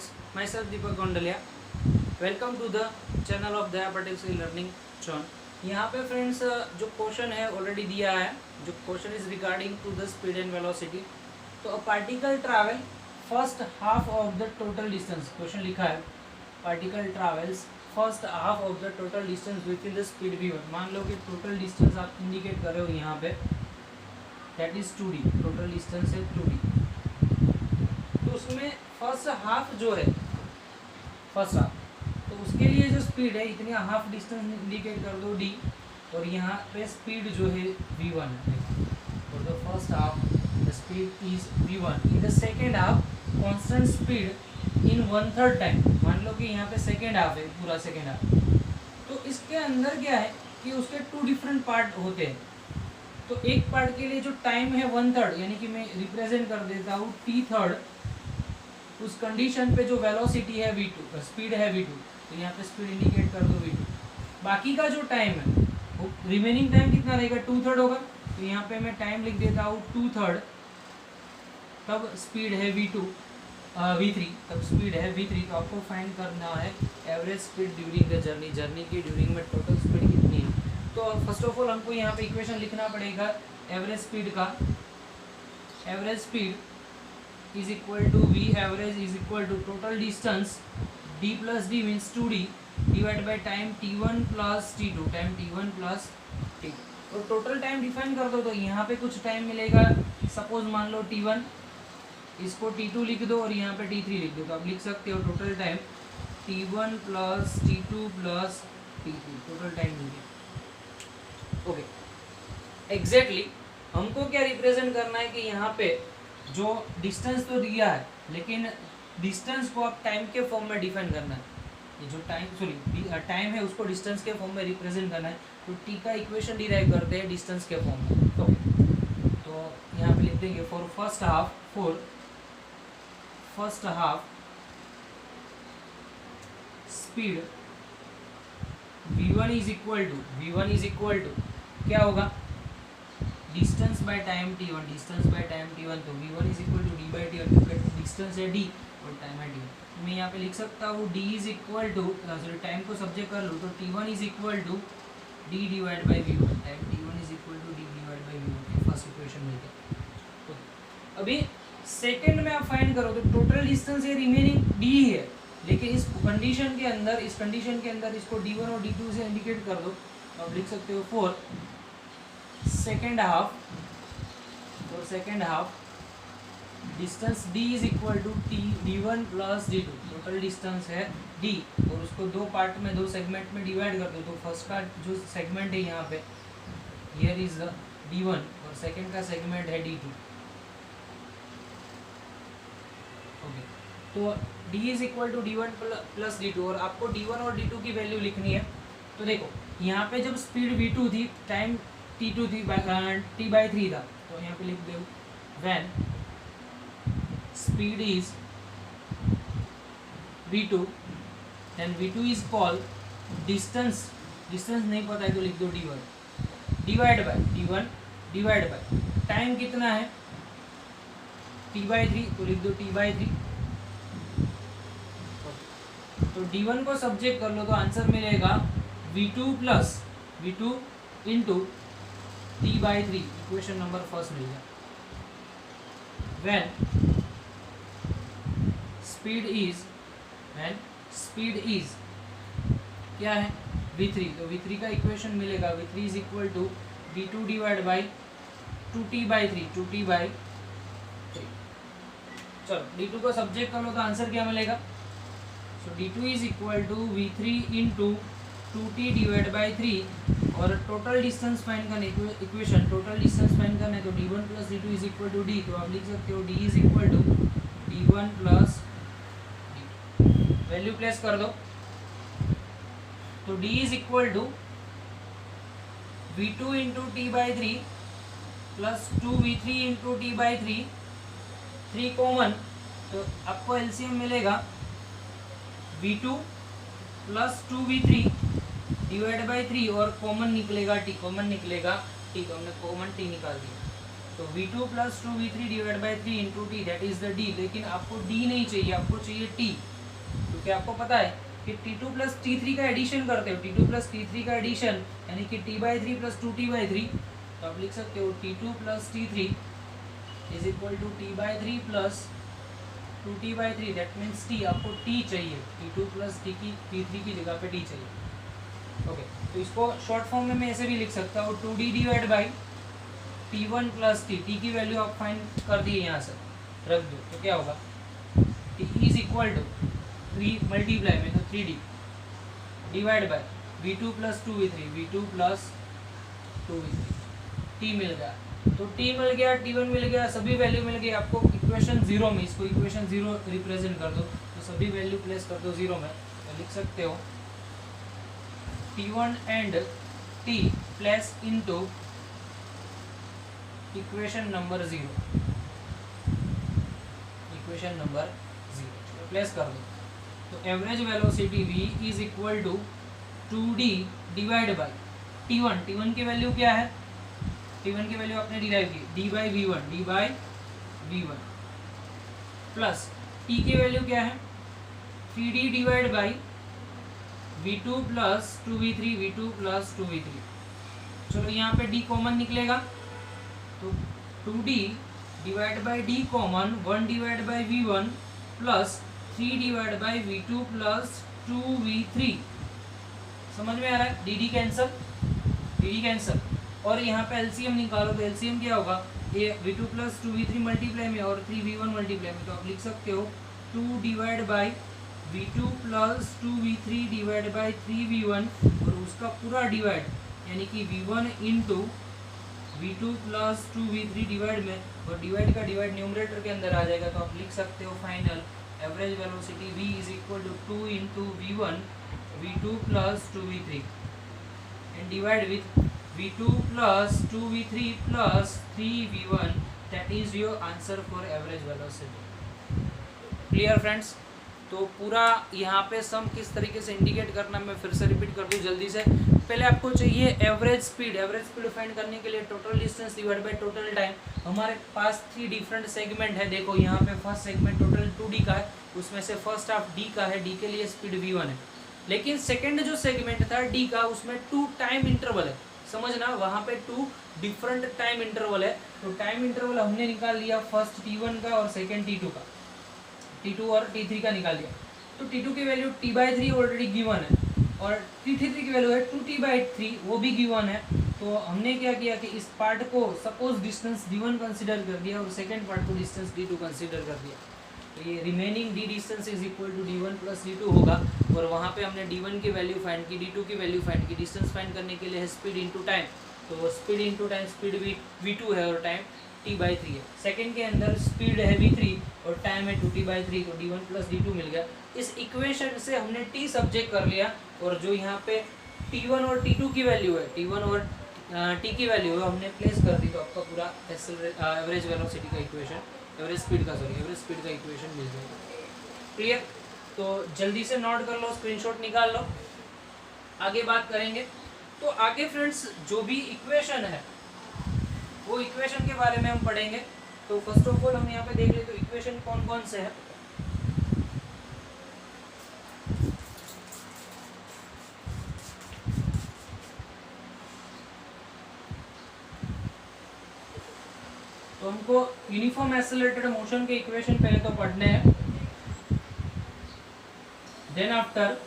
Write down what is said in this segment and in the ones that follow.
friends, myself Deepak Gondalia. Welcome to the channel of Daya Patel C learning zone. यहाँ पे friends जो question है already दिया है. जो question is regarding to the speed and velocity. तो a particle travel first half of the total distance. Question लिखा है particle travels first half of the total distance with in the speed v1. मान लो कि total distance आप indicate कर रहे हो यहाँ पे, that is 2d. Total distance है 2d. तो उसमें फर्स्ट हाफ जो है, फर्स्ट हाफ, तो उसके लिए जो स्पीड है इतनी हाफ डिस्टेंस इंडिकेट कर दो d, और यहाँ पे स्पीड जो है v1 है. For the first half the speed is v1. In the second half constant speed in 1/3 time. मान लो कि यहाँ पे सेकेंड हाफ है, पूरा सेकेंड हाफ. तो इसके अंदर क्या है कि उसके 2 डिफरेंट पार्ट होते हैं. तो एक पार्ट के लिए जो टाइम है 1/3, यानी कि मैं रिप्रेजेंट कर देता हूँ t3. उस कंडीशन पे जो वेलोसिटी है v2, स्पीड है v2, तो यहाँ पे स्पीड इंडिकेट कर दो v2. बाकी का जो टाइम है वो रिमेनिंग टाइम कितना रहेगा, 2/3 होगा. तो यहाँ पे मैं टाइम लिख देता हूँ 2/3. तब स्पीड है v2 v3, तब स्पीड है v3. तो आपको फाइंड करना है average speed during the journey. Journey की ड्यूरिंग में टोटल स्पीड कितनी है. तो फर्स्ट ऑफ ऑल हमको यहाँ पे इक्वेशन लिखना पड़ेगा एवरेज स्पीड का. Average speed is equal to v average is equal to total distance d plus d means 2d divided by time t1 plus t2. Time t1 plus t2. तो total time define कर दो. तो यहाँ पे कुछ time मिलेगा, suppose मान लो t1, इसको t2 लिख दो और यहाँ पे t3 लिख दो. तो आप लिख सकते हो total time t1 plus t2 plus t3. Total time मिल गया. ओके, एग्जैक्टली हमको क्या रिप्रेजेंट करना है कि यहाँ पे जो डिस्टेंस तो दिया है, लेकिन डिस्टेंस को आप टाइम के फॉर्म में डिफाइन करना है. ये जो टाइम है उसको डिस्टेंस के फॉर्म में रिप्रेजेंट करना है. तो टी का इक्वेशन डिराइव करते हैं डिस्टेंस के फॉर्म में. तो यहाँ पे लिख देंगे for first half speed v1 is equal to क्या होगा, distance by time t1. Distance by time t1, तो v1 is equal to d by t1, क्योंकि डिस्टेंस है d और टाइम है t1. मैं यहाँ पे लिख सकता हूँ d is equal to, sorry time को सब्जेक्ट कर लूँ तो t1 is equal to d divide by v1. Time t1 is equal to d divide by v1. First equation मिल गया. तो अभी सेकेंड में आप फाइंड करो तो टोटल डिस्टेंस ये रिमेनिंग d है, लेकिन इस कंडीशन के अंदर इसको d1 और d2 से इंडिकेट कर दो. तो आप लिख सकते हो for second half distance d is equal to d1 plus d2. Total distance है d और उसको दो पार्ट में, दो सेगमेंट में डिवाइड कर दो. तो फर्स्ट का जो सेगमेंट है यहाँ पे, हियर इज द d1, और सेकंड का सेगमेंट है d2. ओके, तो d is equal to d1 plus d2, और आपको d1 और d2 की वैल्यू लिखनी है. तो देखो यहाँ पे जब स्पीड v2 थी, टाइम t2 थी, t बाई 3 था. तो यहाँ पे लिख दो when speed is v2 then v2 is call distance नहीं पता है तो लिख दो d1 डिवाइड बाय टाइम कितना है t बाई 3, तो लिख दो t बाई 3. तो d1 को सब्जेक्ट कर लो तो आंसर मिलेगा v2 into t by 3. Equation number first मिल गया. when स्पीड इज क्या है v3, तो v3 का इक्वेशन मिलेगा v3 is equal to v2 divide by 2t by 3. चलो d2 को सब्जेक्ट कर लो तो आंसर क्या मिलेगा. So d2 is equal to v3 into 2t divide by 3. और टोटल डिस्टेंस फाइंड करने इक्वेशन, टोटल डिस्टेंस फाइंड करने तो d1 plus d2 is equal to d. तो आप लिख सकते हो d is equal to d1 plus d. Value place कर दो. तो d is equal to v2 into t by 3 plus 2v3 into t by 3 common. तो आपको एलसीएम मिलेगा v2 plus 2v3 divide by 3, और कॉमन निकलेगा t. तो हमने कॉमन t निकाल दिया. तो v2 plus 2v3 divide by 3 into T, that is the d. लेकिन आपको d नहीं चाहिए, आपको चाहिए t. क्योंकि आपको पता है कि T2 प्लस T3 का एडिशन करते हो, T2 प्लस T3 का एडिशन यानी कि T/3 प्लस 2T/3, तो आप लिख सकते हो T2 plus T3 is equal to T/3 plus 2T/3, that means T, आपको T चाहिए, T2 प्लस T3 की जगह पे T चाहिए। ओके, तो इसको शॉर्ट फॉर्म में मैं ऐसे भी लिख सकता हूँ 2D divide by T1 plus T की वैल्यू आप फाइंड कर दिए, यहाँ से रख दो, तो क्या होगा T is equal to 3 multiply में तो 3D divide by V2 plus 2V3, V2 plus 2V3, T मिल गया, तो T मिल गया, T1 मिल गया, सभी वैल्यू मिल गई आपको इक्वेशन 0 में, इसको इक्वेशन 0 रिप्रेजेंट कर दो, तो सभी वैल्यू प्लेस कर दो 0 में, तो लिख सकते हो T1 and T plus into equation number 0, equation number 0 place कर दो, तो average velocity V is equal to 2D divide by T1, T1 की वैल्यू क्या है, T1 की वैल्यू आपने डिराइव की D by V1 plus T की वैल्यू क्या है 3D divide by V2 plus 2V3, V2 plus 2V3, चलो यहाँ पे D कॉमन निकलेगा, तो 2D divide by D common, 1 divide by V1 plus 3 divide by V2 plus 2V3, समझ में आ रहा है, डी कैंसल, और यहाँ पे एलसीएम निकालो, तो एलसीएम क्या होगा, ये V2 प्लस 2V3 मल्टीप्लाई में और 3V1 मल्टीप्लाई में, तो आप लिख सकते हो 2 divide by V2 plus 2V3 divide by 3V1 और उसका पूरा डिवाइड यानी कि V1 into V2 plus 2V3 divide में, और डिवाइड का डिवाइड न्यूमरेटर के अंदर आ जाएगा, तो आप लिख सकते हो final average velocity V is equal to 2 into V1 V2 plus 2V3 and divide with V2 plus 2V3 plus 3V1, that is your answer for average velocity. Clear friends? तो पूरा यहाँ पे सम किस तरीके से इंडिकेट करना मैं फिर से रिपीट कर दूँ जल्दी से। पहले आपको चाहिए एवरेज स्पीड फाइंड करने के लिए total distance divide by total time. हमारे पास 3 डिफरेंट सेगमेंट है, देखो यहाँ पे फर्स्ट सेगमेंट टोटल 2D का है, उसमें से फर्स्ट हाफ D का है, D के लिए स्पीड V1 है, लेकिन सेकेंड जो सेगमेंट था D का उसमें 2 टाइम इंटरवल है, समझना वहाँ पे 2 डिफरेंट टाइम इंटरवल है, तो टाइम इंटरवल हमने निकाल लिया फर्स्ट T1 का और सेकेंड T2 का, T2 और T3 का निकाल लिया, तो T2 की वैल्यू T/3 ऑलरेडी गिवन है और T3 की वैल्यू है 2T/3 वो भी गिवन है, तो हमने क्या किया कि इस पार्ट को सपोज डिस्टेंस D1 कंसिडर कर दिया और सेकेंड पार्ट को डिस्टेंस D2 कंसिडर कर दिया, तो ये remaining D distance is equal to D1 plus D2 होगा, और वहाँ पे हमने D1 की वैल्यू फाइंड की, D2 की वैल्यू फाइंड की, डिस्टेंस फाइंड करने के लिए है स्पीड इनटू टाइम, तो speed into time speed V2 है और टाइम T/3 है, सेकंड के अंदर स्पीड है V3 और टाइम है 2T/3, तो D1 प्लस D2 मिल गया। इस इक्वेशन से हमने T सब्जेक्ट कर लिया और जो यहाँ पे T1 और T2 की वैल्यू है, T1 और T की वैल्यू है हमने प्लेस कर दी, तो आपका पूरा एवरेज वेलोसिटी का इक्वेशन, एवरेज स्पीड का इक्वेशन मिल जाएगा। क्लियर? तो जल्दी से नोट कर लो, स्क्रीनशॉट निकाल लो, आगे बात करेंगे। तो आगे फ्रेंड्स जो भी इक्वेशन है वो इक्वेशन के बारे में हम पढ़ेंगे। तो फर्स्ट ऑफ ऑल हम यहाँ पे देख ले तो इक्वेशन कौन कौन से है। तो हमको यूनिफॉर्म एक्सेलरेटेड मोशन के इक्वेशन पहले तो पढ़ने हैं, देन आफ्टर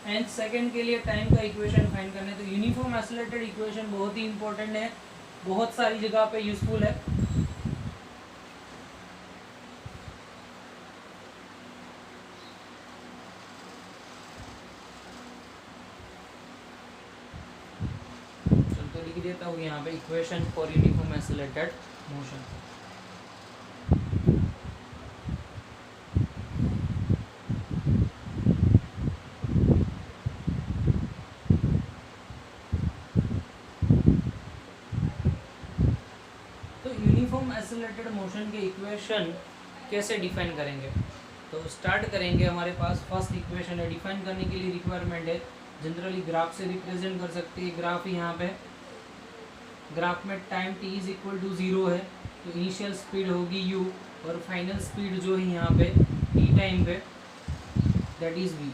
एंड सेकंड के लिए टाइम का इक्वेशन फाइंड करने। तो यूनिफॉर्म एक्सेलरेटेड इक्वेशन बहुत ही इंपॉर्टेंट है, बहुत सारी जगह पे यूजफुल है। चलो लिख देता हूँ यहाँ पे equation for uniform accelerated motion. Accelerated motion के इक्वेशन कैसे डिफाइन करेंगे, तो स्टार्ट करेंगे। हमारे पास फर्स्ट इक्वेशन है, डिफाइन करने के लिए रिक्वायरमेंट है, जनरली ग्राफ से रिप्रेजेंट कर सकते हैं। ग्राफ यहाँ पे, ग्राफ में time t is equal to 0 है, तो इनिशियल स्पीड होगी u और फाइनल स्पीड जो है यहाँ पे t टाइम पे दैट इज v।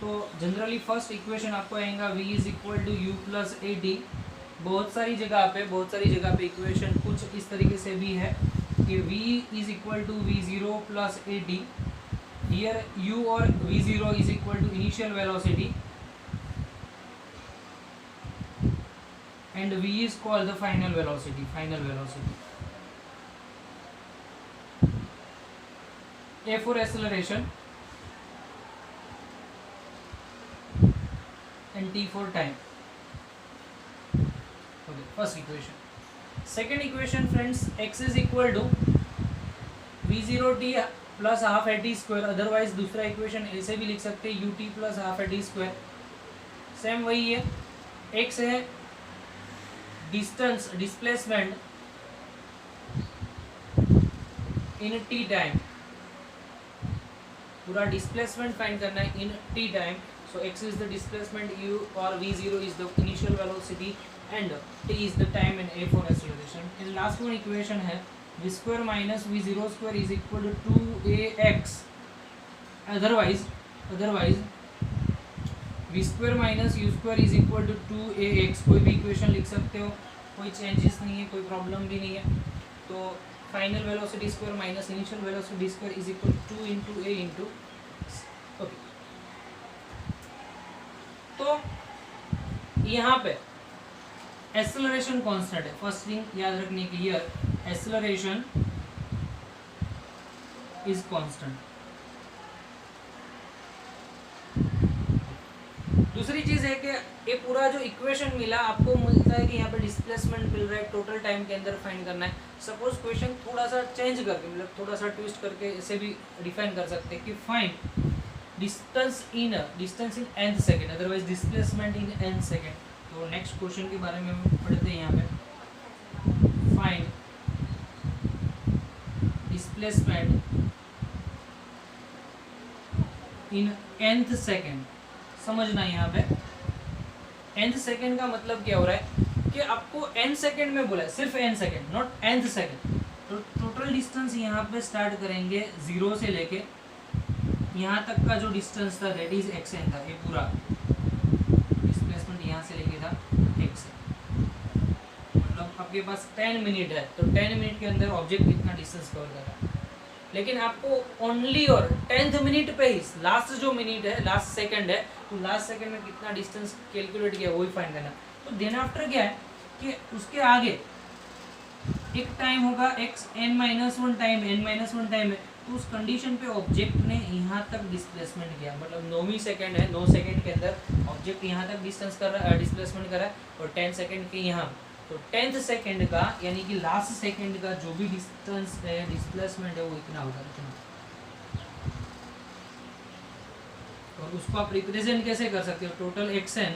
तो जनरली फर्स्ट इक्वेशन आपको आएगा v is equal to u plus A T. बहुत सारी जगह पे इक्वेशन कुछ इस तरीके से भी है कि v is equal to V zero plus A T. Here u और v zero is equal to initial velocity and v is called the final velocity a for acceleration and t for time। okay, first equation। second equation friends, x is equal to v0 t plus half at square, otherwise दूसरा equation ऐसे भी लिख सकते हैं ut plus half at square। Same वही है, x है distance displacement in T time, पूरा डिस्प्लेसमेंट फाइंड करना है in T time. So x is the displacement, u और v0 is the initial velocity and t is the time and a for acceleration. And last one equation है v square minus v0 square is equal to 2ax। Otherwise v square minus u square is equal to 2ax। कोई भी equation लिख सकते हो, कोई changes नहीं है, कोई प्रॉब्लम भी नहीं है। तो final velocity square minus initial velocity square is equal to 2 into A into. Okay, तो यहाँ पे एक्सेलरेशन कांस्टेंट है। फर्स्ट थिंग याद रखने की, हियर एक्सेलरेशन इज कांस्टेंट। दूसरी चीज है कि ये पूरा जो इक्वेशन मिला आपको मिलता है कि यहाँ पे डिस्प्लेसमेंट मिल रहा है, टोटल टाइम के अंदर फाइंड करना है। सपोज क्वेश्चन थोड़ा सा चेंज करके, मतलब थोड़ा सा ट्विस्ट करके ऐसे भी डिफाइन कर सकते हैं कि find distance in nth second, otherwise displacement in nth second. तो नेक्स्ट क्वेश्चन के बारे में हम पढ़ते हैं यहाँ पे। Find displacement in nth second. समझना यहाँ पे nth सेकेंड का मतलब क्या हो रहा है कि आपको n सेकेंड में बोला है, सिर्फ n second, not nth second. तो टोटल डिस्टेंस यहाँ पे स्टार्ट करेंगे 0 से लेके यहाँ तक का जो डिस्टेंस था दैट इज xn था। ये पूरा डिस्प्लेसमेंट यहाँ से लेके था xn, मतलब आपके पास 10 मिनट है, तो 10 मिनट के अंदर ऑब्जेक्ट कितना डिस्टेंस कवर कर रहा है। लेकिन आपको ओनली और 10th मिनट पे ही, लास्ट जो मिनट है, लास्ट सेकंड है, तो लास्ट सेकंड में कितना डिस्टेंस कैलकुलेट किया वही फाइंड करना। तो देन आफ्टर क्या है कि उसके आगे एक टाइम होगा xn-1 टाइम, n-1 टाइम है, तो उस कंडीशन पे ऑब्जेक्ट ने यहाँ तक डिस्प्लेसमेंट किया, मतलब 9वीं सेकंड है, 9 सेकंड के अंदर ऑब्जेक्ट यहाँ तक डिस्टेंस कर रहा है, डिस्प्लेसमेंट कर रहा है, और 10 सेकंड के यहाँ। तो 10th सेकंड का यानी कि लास्ट सेकंड का जो भी डिस्टेंस है, डिस्प्लेसमेंट है, वो इतना होगा, इतना। और उसको आप रिप्रेजेंट कैसे कर सकते हो? Total xn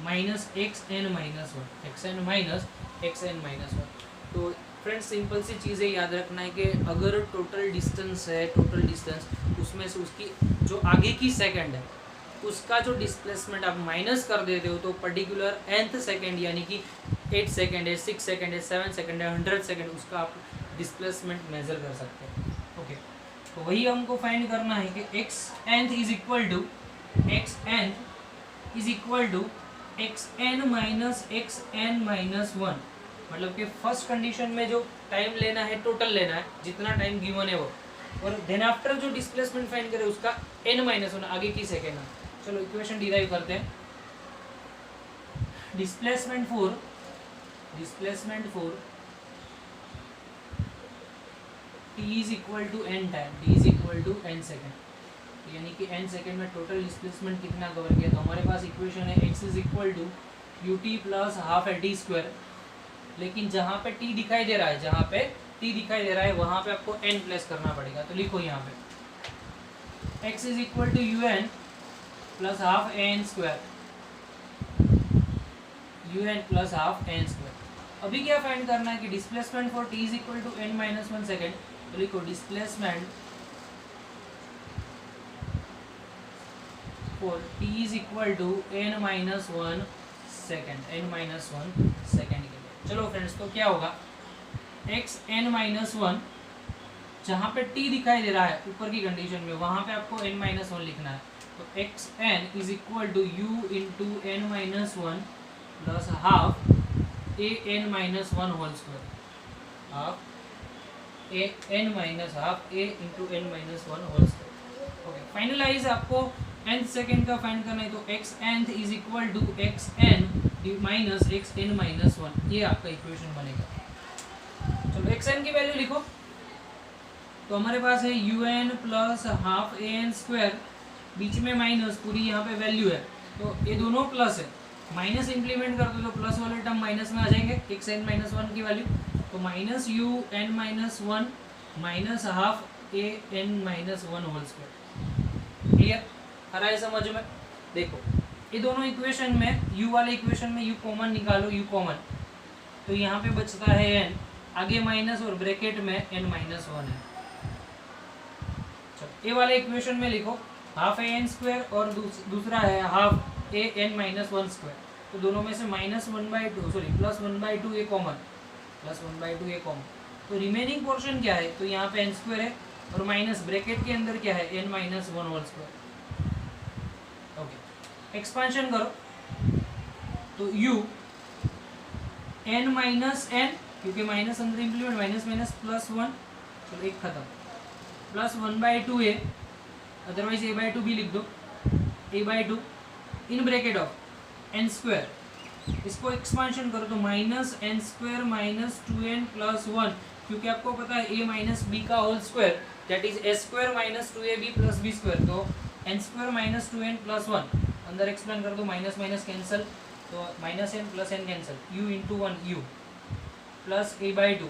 minus xn minus 1, xn minus xn minus 1। तो फ्रेंड्स सिंपल सी चीज़ें याद रखना है कि अगर टोटल डिस्टेंस है, टोटल डिस्टेंस, उसमें से उसकी जो आगे की सेकंड है उसका जो डिस्प्लेसमेंट आप माइनस कर देते हो, तो पर्टिकुलर nth सेकंड यानी कि 8 सेकंड है, 6 सेकंड है, 7 सेकंड है, 100 सेकंड, उसका आप डिस्प्लेसमेंट मेजर कर सकते हैं। ओके, तो वही हमको फाइंड करना है कि xn is equal to xn minus xn minus 1। मतलब कि फर्स्ट कंडीशन में जो टाइम लेना है, टोटल लेना है, जितना टाइम गिवन है वो, और देन आफ्टर जो डिस्प्लेसमेंट फाइंड करे उसका n-1 आगे की सेकेंड है। चलो इक्वेशन डिराइव करते हैं। Displacement for t is equal to n time, t is equal to n second, यानी कि n सेकेंड में टोटल डिस्प्लेसमेंट कितना कवर किया। तो हमारे पास इक्वेशन है x is equal to ut plus half at square. लेकिन जहाँ पे t दिखाई दे रहा है, वहाँ पे आपको n प्लस करना पड़ेगा। तो लिखो यहाँ पे x is equal to un plus half n square, un plus half n square. अभी क्या फाइंड करना है कि displacement for t is equal to n-1 second. तो लिखो displacement for t is equal to n-1 second, n-1 second के लिए। चलो फ्रेंड्स, तो क्या होगा, एक्स एन माइनस वन, जहाँ पे टी दिखाई दे रहा है ऊपर की कंडीशन में वहाँ पे आपको n माइनस वन लिखना है। तो X N is equal to U into N minus one plus half A N minus one whole square, half A N minus half A into N minus one whole square. Okay, finalize आपको nth second का find करना है, तो X nth is equal to X N minus X N minus one, ये आपका equation बनेगा। चलो x N की वैल्यू लिखो, तो हमारे पास है U N plus half A N square, बीच में माइनस, पूरी यहाँ पे वैल्यू है, तो ये दोनों प्लस है, माइनस इंप्लीमेंट कर दो तो प्लस वाले टर्म माइनस में आ जाएंगे, एक्स एन माइनस वन की वैल्यू, तो minus U N minus one minus half A N minus one whole square. Clear, आ रहा है समझ में? देखो ये दोनों इक्वेशन में, यू वाले इक्वेशन में यू कॉमन निकालो, यू कॉमन, तो यहाँ पे बचता है एन, आगे माइनस और ब्रैकेट में एन माइनस वन है। ए वाले इक्वेशन में लिखो हाफ ए एन स्क्वायर और दूसरा है half A N minus one square, तो दोनों में से minus one by two, sorry plus one by two ये common, plus one by two ये कॉमन, तो रिमेनिंग पोर्शन क्या है, तो यहाँ पे एन स्क्वायर है और माइनस ब्रैकेट के अंदर क्या है, N minus one whole square. Okay, expansion करो, तो यू एन माइनस एन, क्योंकि माइनस अंदर implement, minus minus plus one, चलो एक खत्म, plus one by two A, otherwise A by two भी लिख दो, A by two in bracket of N square, इसको एक्सपांशन करो तो minus N square minus two N plus one, क्योंकि आपको पता है ए माइनस बी का whole square that is A square minus two A B plus B square, तो N square minus two N plus one, अंदर explain कर दो, minus minus cancel, तो minus N plus N cancel, U into one U plus A by two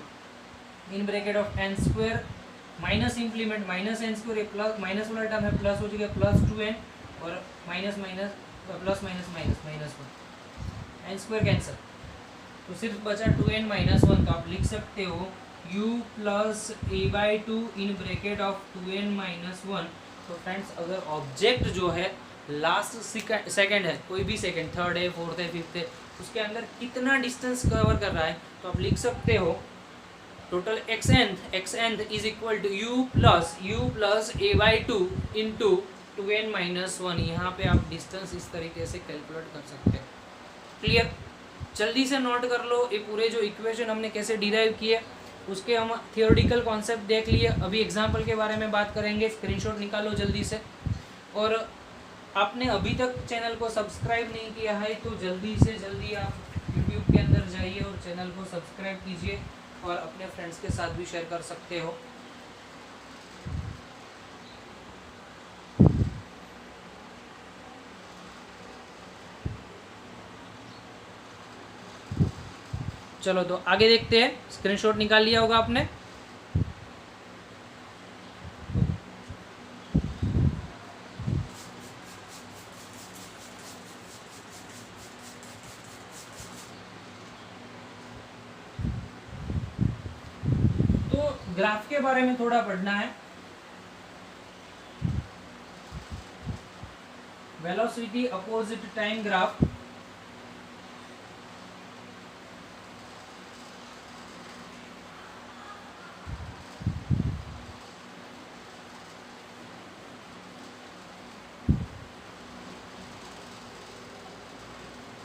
in bracket of N square minus implement minus N square, plus minus वाला term है plus हो जाएगा plus two N और minus minus plus minus minus minus one, N square cancel, तो सिर्फ बचा to N minus one, तो आप लिख सकते हो u plus A by two in bracket of two N minus one. तो फ्रेंड्स, अगर ऑब्जेक्ट जो है लास्ट सेकेंड है, कोई भी सेकेंड, थर्ड है, फोर्थ है, फिफ्थ है, उसके अंदर कितना डिस्टेंस कवर कर रहा है, तो आप लिख सकते हो total X nth is equal to U plus A by two into two N minus one. यहाँ पे आप डिस्टेंस इस तरीके से कैलकुलेट कर सकते हैं। क्लियर, जल्दी से नोट कर लो, ये पूरे जो इक्वेशन हमने कैसे डिराइव किए, उसके हम थियोरेटिकल कॉन्सेप्ट देख लिए, अभी एग्जाम्पल के बारे में बात करेंगे। स्क्रीनशॉट निकालो जल्दी से, और आपने अभी तक चैनल को सब्सक्राइब नहीं किया है तो जल्दी से जल्दी आप यूट्यूब के अंदर जाइए और चैनल को सब्सक्राइब कीजिए, और अपने फ्रेंड्स के साथ भी शेयर कर सकते हो। चलो तो आगे देखते हैं, स्क्रीनशॉट निकाल लिया होगा आपने। ग्राफ के बारे में थोड़ा पढ़ना है। वेलोसिटी अपोजिट टाइम ग्राफ,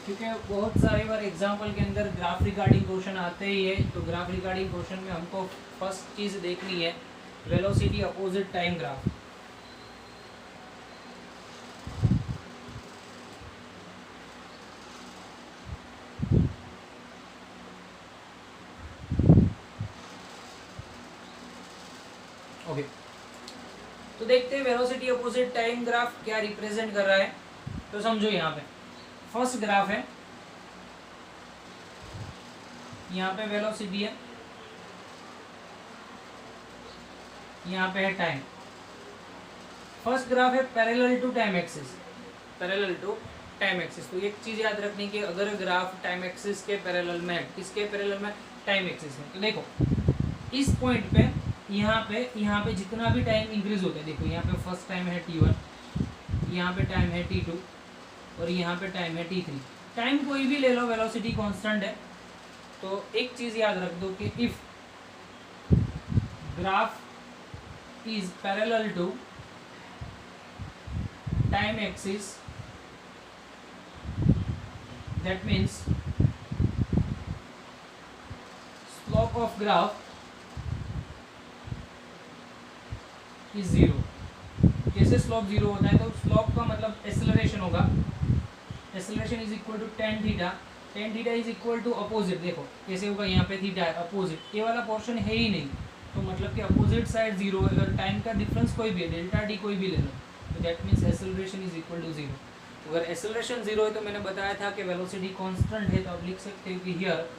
क्योंकि बहुत सारे बार एग्जाम्पल के अंदर ग्राफ रिगार्डिंग क्वेश्चन आते ही है, तो ग्राफ रिगार्डिंग क्वेश्चन में हमको फर्स्ट चीज देखनी है velocity opposite time graph. Okay, तो देखते हैं वेलोसिटी अपोजिट टाइम ग्राफ क्या रिप्रेजेंट कर रहा है। तो समझो, यहाँ पे फर्स्ट ग्राफ है, यहाँ पे वेलोसिटी है, यहाँ पे है टाइम। फर्स्ट ग्राफ है parallel to time axis, parallel to time axis. तो एक चीज याद रखनी कि अगर ग्राफ टाइम एक्सिस के पैरेलल में, किसके पैरेलल में, टाइम एक्सिस में, तो देखो इस पॉइंट पे यहाँ पे जितना भी टाइम इंक्रीज होता है, देखो यहाँ पे फर्स्ट टाइम है t1, यहाँ पे टाइम है t2 और यहाँ पे टाइम है t3। टाइम कोई भी ले लो, वेलोसिटी कांस्टेंट है, तो एक चीज याद रख दो कि if graph is parallel to time axis, that means slope of graph is zero। कैसे स्लोप जीरो होता है? तो स्लोप का मतलब एक्सेलरेशन होगा, acceleration is equal to tan theta, tan theta is equal to opposite, देखो कैसे होगा, यहाँ पे थीटा है अपोजिट, ये वाला पोर्शन है ही नहीं, तो मतलब कि अपोजिट साइड जीरो, अगर टाइम का डिफरेंस कोई भी है, डेल्टा डी कोई भी ले लो, तो that means acceleration is equal to zero. अगर एक्सेलरेशन जीरो है तो मैंने बताया था कि वेलोसिटी कांस्टेंट है, तो आप लिख सकते हो कि हियर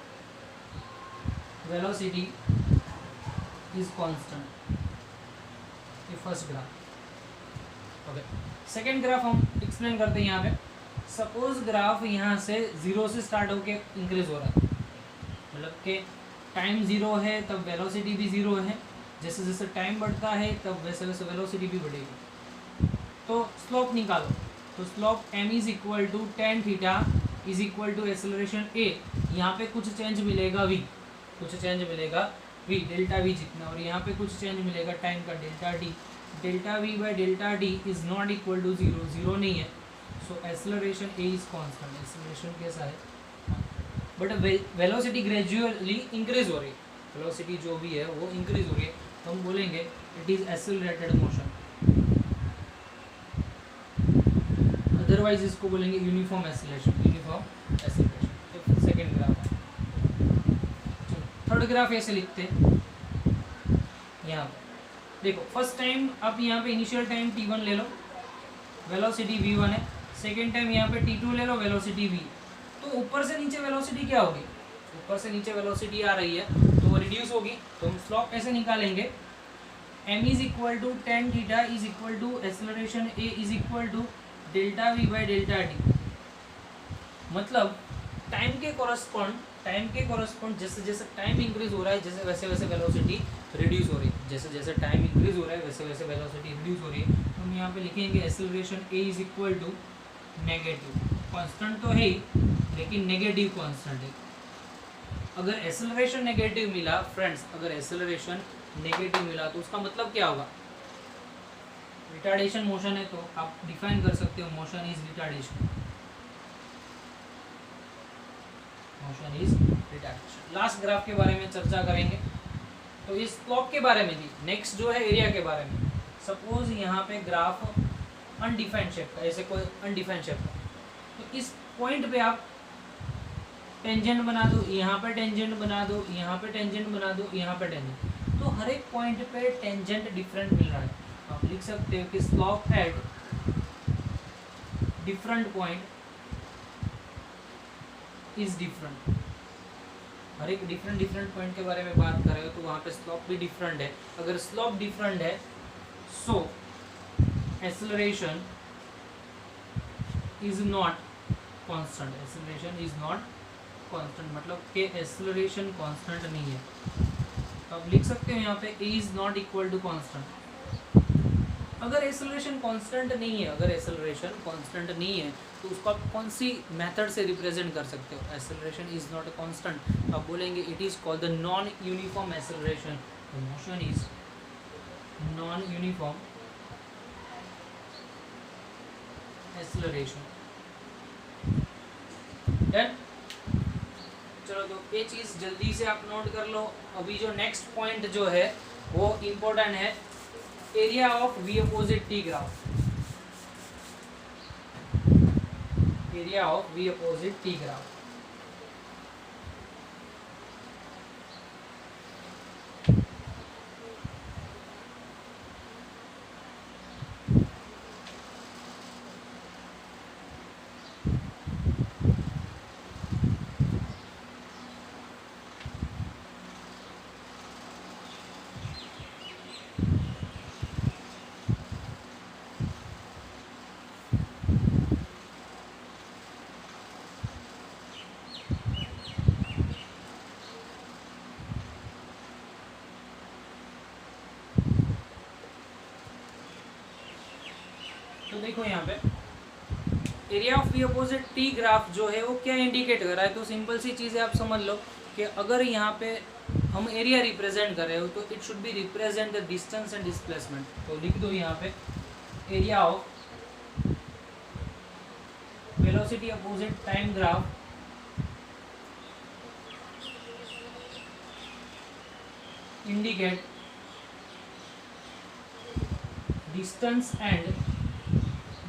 वेलोसिटी इज कांस्टेंट, ये first graph. Okay, second graph हम एक्सप्लेन करते हैं यहाँ पे। सपोज ग्राफ यहाँ से जीरो से स्टार्ट होके इंक्रीज हो रहा है, मतलब कि टाइम जीरो है तब वेलोसिटी भी जीरो है, जैसे जैसे टाइम बढ़ता है तब वैसे वैसे वेलोसिटी भी बढ़ेगी। तो स्लोप निकालो, तो slope m is equal to tan theta is equal to acceleration a, यहाँ पे कुछ चेंज मिलेगा v, कुछ चेंज मिलेगा v, डेल्टा v जितना, और यहाँ पे कुछ चेंज मिलेगा टाइम का delta d, delta v by delta d is not equal to zero, zero नहीं है, so acceleration a is constant. Acceleration कैसा है, बट वेलोसिटी ग्रेजुअली इंक्रीज हो रही है, वेलोसिटी जो भी है वो इंक्रीज हो रही है, तो हम बोलेंगे it is accelerated motion, otherwise इसको बोलेंगे uniform acceleration, uniform acceleration. Second graph है, थर्ड ग्राफ ऐसे लिखते हैं यहाँ पे, देखो फर्स्ट टाइम आप यहाँ पे इनिशियल टाइम t1 ले लो, वेलोसिटी v1 है, सेकेंड टाइम यहाँ पे t2 ले लो, वेलोसिटी v, तो ऊपर से नीचे वेलोसिटी क्या होगी, ऊपर से नीचे वेलोसिटी आ रही है तो वो रिड्यूस होगी, तो हम स्लोप कैसे निकालेंगे, m is equal to tan theta is equal to acceleration a is equal to delta v by delta d, मतलब टाइम के कोरस्पॉन्ड जैसे जैसे टाइम इंक्रीज हो रहा है जैसे वैसे वैसे वेलोसिटी रिड्यूस हो रही है, जैसे जैसे टाइम इंक्रीज हो रहा है वैसे वैसे वेलोसिटी रिड्यूस हो रही है, तो हम यहाँ पे लिखेंगे acceleration a is equal to negative, constant तो है ही लेकिन नेगेटिव कांस्टेंट है। अगर एक्सेलरेशन नेगेटिव मिला फ्रेंड्स, अगर एक्सेलरेशन नेगेटिव मिला तो उसका मतलब क्या होगा, रिटार्डेशन मोशन है, तो आप डिफाइन कर सकते हो motion is retardation, motion is retardation. Last graph के बारे में चर्चा करेंगे, तो इस स्लोप के बारे में थी, नेक्स्ट जो है एरिया के बारे में। सपोज यहाँ पे ग्राफ अनडिफाइंड शेप का, ऐसे कोई अनडिफाइंड शेप का, तो इस पॉइंट पे आप टेंजेंट बना दो, यहाँ पे टेंजेंट बना दो, यहाँ पे टेंजेंट बना दो, यहाँ पे टेंजेंट, तो हर एक पॉइंट पे टेंजेंट डिफरेंट मिल रहा है, आप लिख सकते हो कि slope at different point is different. हर एक डिफरेंट पॉइंट के बारे में बात कर रहे हो तो वहाँ पे स्लोप भी डिफरेंट है, अगर स्लोप डिफरेंट है so acceleration is not constant, acceleration is not constant, मतलब कि एक्सेलरेशन कांस्टेंट नहीं है, तो आप लिख सकते हो यहाँ पे a is not equal to constant. अगर एक्सेलरेशन कांस्टेंट नहीं है, अगर एक्सेलरेशन कांस्टेंट नहीं है तो उसको आप कौन सी मेथड से रिप्रेजेंट कर सकते हो, एक्सेलरेशन इज नॉट कांस्टेंट, तो आप बोलेंगे it is called the non uniform acceleration, the motion is non uniform acceleration. Done, चलो तो ये चीज़ जल्दी से आप नोट कर लो। अभी जो नेक्स्ट पॉइंट जो है वो इम्पोर्टेंट है, area of V opposite T graph, area of V opposite T graph. तो देखो यहाँ पे area of V opposite T graph जो है वो क्या इंडिकेट कर रहा है, तो सिंपल सी चीज़ है, आप समझ लो कि अगर यहाँ पे हम एरिया रिप्रेजेंट कर रहे हो तो it should be represent the distance and displacement. तो लिख दो यहाँ पे area of velocity opposite time graph indicate distance and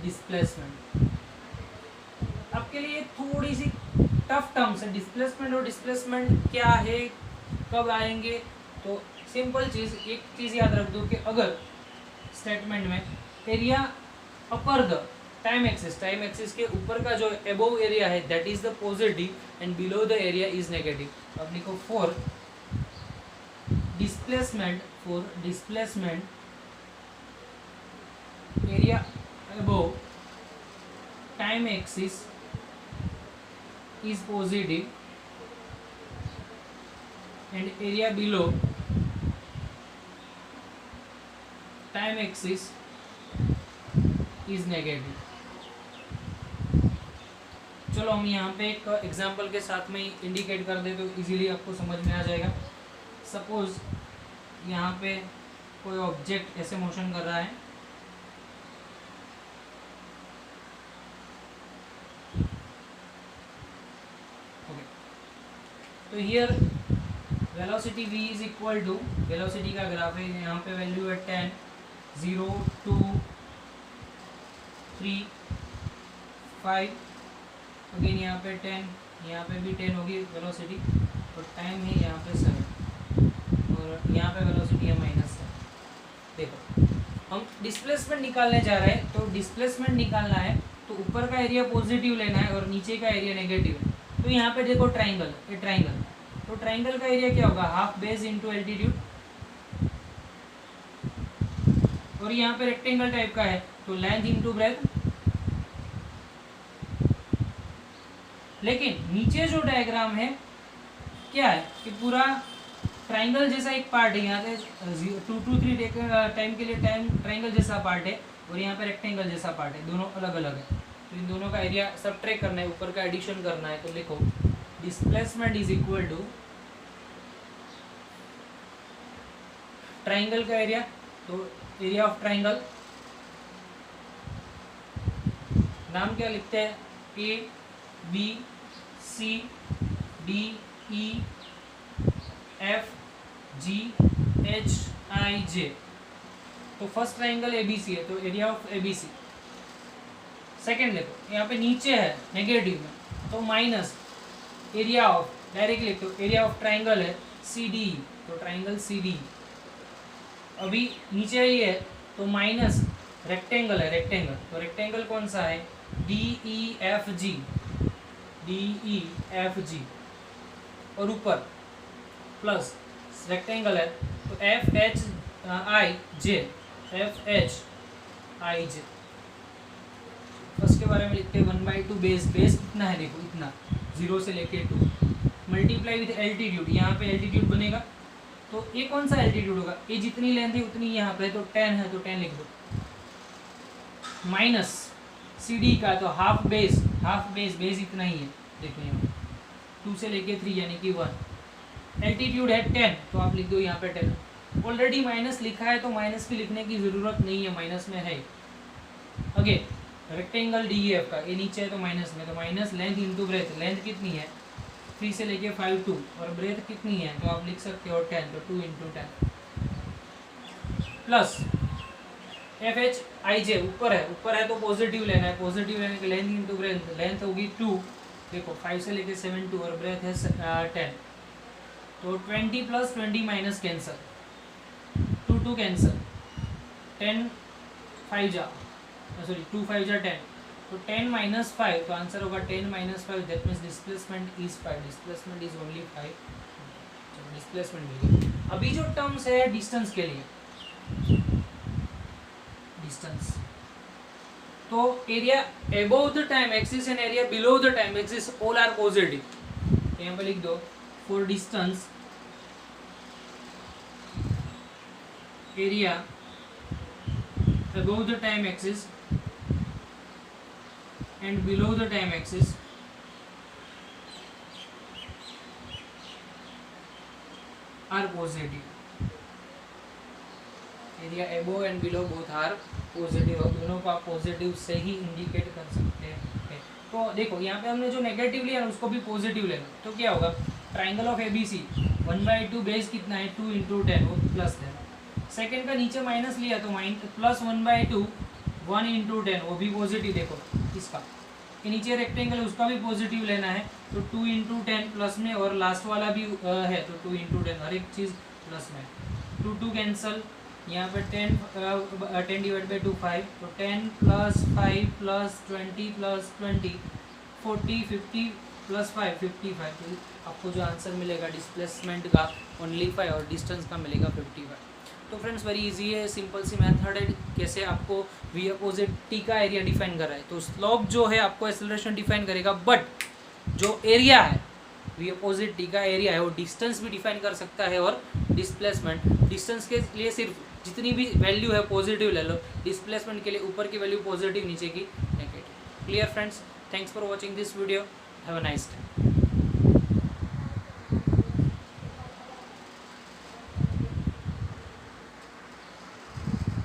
displacement. आपके लिए थोड़ी सी टफ टर्म्स है, डिस्प्लेसमेंट और डिस्प्लेसमेंट क्या है, कब आएंगे। तो सिंपल चीज़, एक चीज़ याद रख दो कि अगर स्टेटमेंट में area upper the time axis के ऊपर का जो एबोव एरिया है that is the positive and below the area is negative. अब लिखो for displacement area above time axis is positive and area below time axis is negative। चलो हम यहाँ पे एक एग्जांपल के साथ में इंडिकेट कर दे तो इजीली आपको समझ में आ जाएगा। सपोज यहाँ पे कोई ऑब्जेक्ट ऐसे मोशन कर रहा है, तो here velocity v is equal to, velocity का ग्राफ है, यहाँ पे वैल्यू है 10, 0, 2, 3, 5, अगेन यहाँ पे 10, यहाँ पे भी 10 होगी वेलोसिटी, और टाइम है यहाँ पे 7, और यहाँ पे वेलोसिटी है -7। देखो हम डिस्प्लेसमेंट निकालने जा रहे हैं, तो डिस्प्लेसमेंट निकालना है तो ऊपर का एरिया पॉजिटिव लेना है और नीचे का एरिया नेगेटिव है। तो यहाँ पे देखो ट्राइंगल, ये ट्राइंगल, तो ट्राइंगल का एरिया क्या होगा, हाफ बेस इनटू एल्टीट्यूड, और यहाँ पे रेक्टेंगल टाइप का है तो लेंथ इनटू ब्रेथ। लेकिन नीचे जो डायग्राम है क्या है कि पूरा ट्राइंगल जैसा एक पार्ट है, यहाँ पे 2 to 3 टाइम के लिए ट्राइंगल जैसा पार्ट है, और यहाँ पे रेक्टेंगल जैसा पार्ट है, दोनों अलग अलग है। तो इन दोनों का एरिया सबट्रैक्ट करना है, ऊपर का एडिशन करना है। तो लिखो displacement is equal to triangle का एरिया, तो एरिया ऑफ ट्राइंगल, नाम क्या लिखते हैं, A B C D E F G H I J. तो फर्स्ट ट्राइंगल एबीसी है तो एरिया ऑफ एबीसी। सेकेंड देखो यहाँ पे नीचे है नेगेटिव में, तो माइनस एरिया ऑफ, डायरेक्ट लिख दो, एरिया ऑफ ट्राइंगल है सी डी, तो ट्राइंगल सी डी। अभी नीचे ही है तो माइनस रेक्टेंगल है, रेक्टेंगल, तो रेक्टेंगल कौन सा है, डी ई एफ जी, डी ई एफ जी, और ऊपर प्लस रेक्टेंगल है तो F H I J, F H I J. First के बारे में लिखते हैं 1/2 बेस, बेस कितना है देखो, इतना 0 से लेके 2, मल्टीप्लाई विथ एल्टीट्यूड, यहाँ पे एल्टीट्यूड बनेगा, तो ये कौन सा एल्टीट्यूड होगा, ये जितनी लेंथ है उतनी यहाँ पे, तो 10 है तो 10 लिख दो, माइनस सी डी का, तो half base, half base, base इतना ही है, देखो यहाँ 2 से लेके 3 यानी कि 1, एल्टीट्यूड है 10, तो आप लिख दो यहाँ पे 10। ऑलरेडी माइनस लिखा है तो माइनस की लिखने की ज़रूरत नहीं है, माइनस में है। अगेन रेक्टेंगल डी एफ का, ये नीचे है तो माइनस में, तो minus length into breadth, length कितनी है 3 से लेके 5 2, और ब्रेथ कितनी है तो आप लिख सकते हो 10, तो 2 into 10 plus F H I J, ऊपर है तो पॉजिटिव लेना है, पॉजिटिव लेने के लेंथ इंटू ब्रेथ, लेंथ होगी 2, देखो 5 से लेके 7 2, और ब्रेथ है 10, तो 20 प्लस 20 माइनस कैंसल, 2 2 कैंसल, 10 5 जा, सॉरी 2 5 जा 10, तो 10 माइनस 5, तो आंसर होगा 10 minus 5, that means displacement is 5, displacement is only 5, displacement मिल गया। अभी जो टर्म्स है डिस्टेंस के लिए, डिस्टेंस, तो area above the time axis and area below the time axis all are positive, यहाँ पे लिख दो for distance area above the time axis and below the time axis are positive, area above and below both are positive, दोनों को आप positive से ही indicate कर सकते हैं। तो देखो यहाँ पे हमने जो नेगेटिव लिया ना उसको भी पॉजिटिव लेना, तो क्या होगा, ट्राइंगल ऑफ ABC 1/2 बेस कितना है 2 × 10, वो प्लस देना। सेकेंड का नीचे माइनस लिया तो प्लस 1/2 1 × 10, वो भी पॉजिटिव। देखो इसका के नीचे रेक्टेंगल है उसका भी पॉजिटिव लेना है, तो 2 × 10 प्लस में, और लास्ट वाला भी है तो 2 × 10, हर एक चीज़ प्लस में। 2 कैंसल, यहाँ पे 10/2 5, तो 10 + 5 + 20 + 20 40 50 + 5 55, तो आपको जो आंसर मिलेगा डिस्प्लेसमेंट का ओनली 5 और डिस्टेंस का मिलेगा 55। तो फ्रेंड्स वेरी इजी है, सिंपल सी मेथड है कैसे आपको V अपोजिट T का एरिया डिफाइन कर रहा है। तो स्लोप जो है आपको एक्सेलरेशन डिफाइन करेगा, बट जो एरिया है V अपोजिट T का एरिया है वो डिस्टेंस भी डिफाइन कर सकता है, और डिस्प्लेसमेंट, डिस्टेंस के लिए सिर्फ जितनी भी वैल्यू है पॉजिटिव ले लो, डिस्प्लेसमेंट के लिए ऊपर की वैल्यू पॉजिटिव, नीचे की negative. Clear friends, thanks for watching this video, have a nice day.